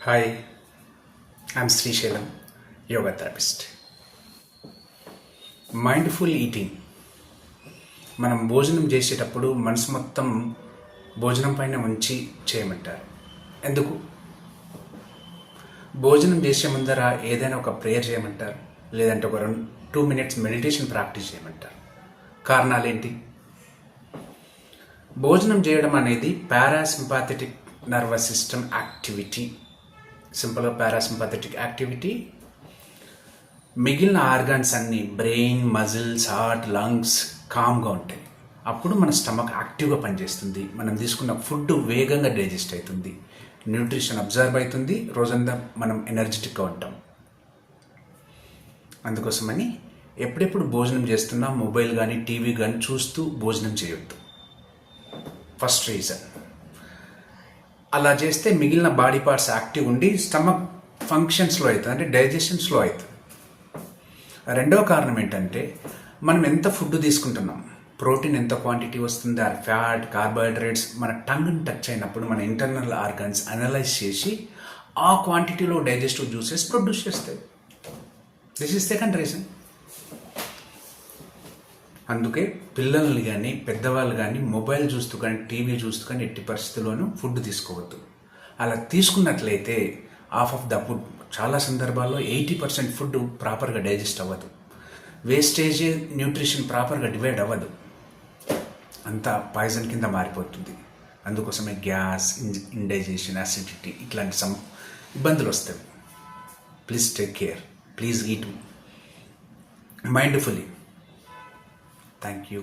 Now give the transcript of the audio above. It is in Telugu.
Hi, I'm Srisailam, yoga therapist. Mindful eating. మనం భోజనం చేసేటప్పుడు మనసు మొత్తం భోజనం పైన ఉంచి చేయమంటారు. ఎందుకు? భోజనం చేసే ముందర ఏదైనా ఒక ప్రేయర్ చేయమంటారు, లేదంటే ఒక 2 minutes మెడిటేషన్ ప్రాక్టీస్ చేయమంటారు. కారణాలు ఏంటి? భోజనం చేయడం అనేది పారాసింపాథెటిక్ నర్వస్ సిస్టమ్ యాక్టివిటీ. సింపుల్గా పారాసింపాథెటిక్ యాక్టివిటీ. మిగిలిన ఆర్గాన్స్ అన్నీ బ్రెయిన్, మజిల్స్, హార్ట్, లంగ్స్ కామ్గా ఉంటాయి. అప్పుడు మన స్టమక్ యాక్టివ్గా పనిచేస్తుంది. మనం తీసుకున్న ఫుడ్ వేగంగా డైజెస్ట్ అవుతుంది, న్యూట్రిషన్ అబ్జర్వ్ అవుతుంది, రోజంతా మనం ఎనర్జెటిక్గా ఉంటాం. అందుకోసమని ఎప్పుడెప్పుడు భోజనం చేస్తున్నా మొబైల్ కానీ టీవీ కానీ చూస్తూ భోజనం చేయొద్దు. First reason. అలా చేస్తే మిగిలిన బాడీ పార్ట్స్ యాక్టివ్ ఉండి స్టమక్ ఫంక్షన్ స్లో అవుతుంది, అంటే డైజెషన్ స్లో అవుతుంది. రెండవ కారణం ఏంటంటే మనం ఎంత ఫుడ్ తీసుకుంటున్నాం, ప్రోటీన్ ఎంత క్వాంటిటీ వస్తుంది, ఆ ఫ్యాట్, కార్బోహైడ్రేట్స్ మన టంగ్ని టచ్ అయినప్పుడు మన ఇంటర్నల్ ఆర్గన్స్ అనలైజ్ చేసి ఆ క్వాంటిటీలో డైజెస్టివ్ జ్యూసెస్ ప్రొడ్యూస్ చేస్తాయి. This is second reason. అందుకే పిల్లల్ని కానీ పెద్దవాళ్ళు కానీ మొబైల్ చూస్తూ కానీ టీవీ చూస్తూ కానీ ఎట్టి పరిస్థితుల్లోనూ ఫుడ్ తీసుకోవద్దు. అలా తీసుకున్నట్లయితే హాఫ్ ఆఫ్ ద ఫుడ్, చాలా సందర్భాల్లో 80% ఫుడ్ ప్రాపర్గా డైజెస్ట్ అవ్వదు, వేస్టేజ్ న్యూట్రిషన్ ప్రాపర్గా డివైడ్ అవ్వదు, అంతా పాయిజన్ కింద మారిపోతుంది. అందుకోసమే గ్యాస్, ఇండైజెషన్, అసిడిటీ ఇట్లాంటి ఇబ్బందులు వస్తాయి. Please take care. Please eat mindfully. Thank you.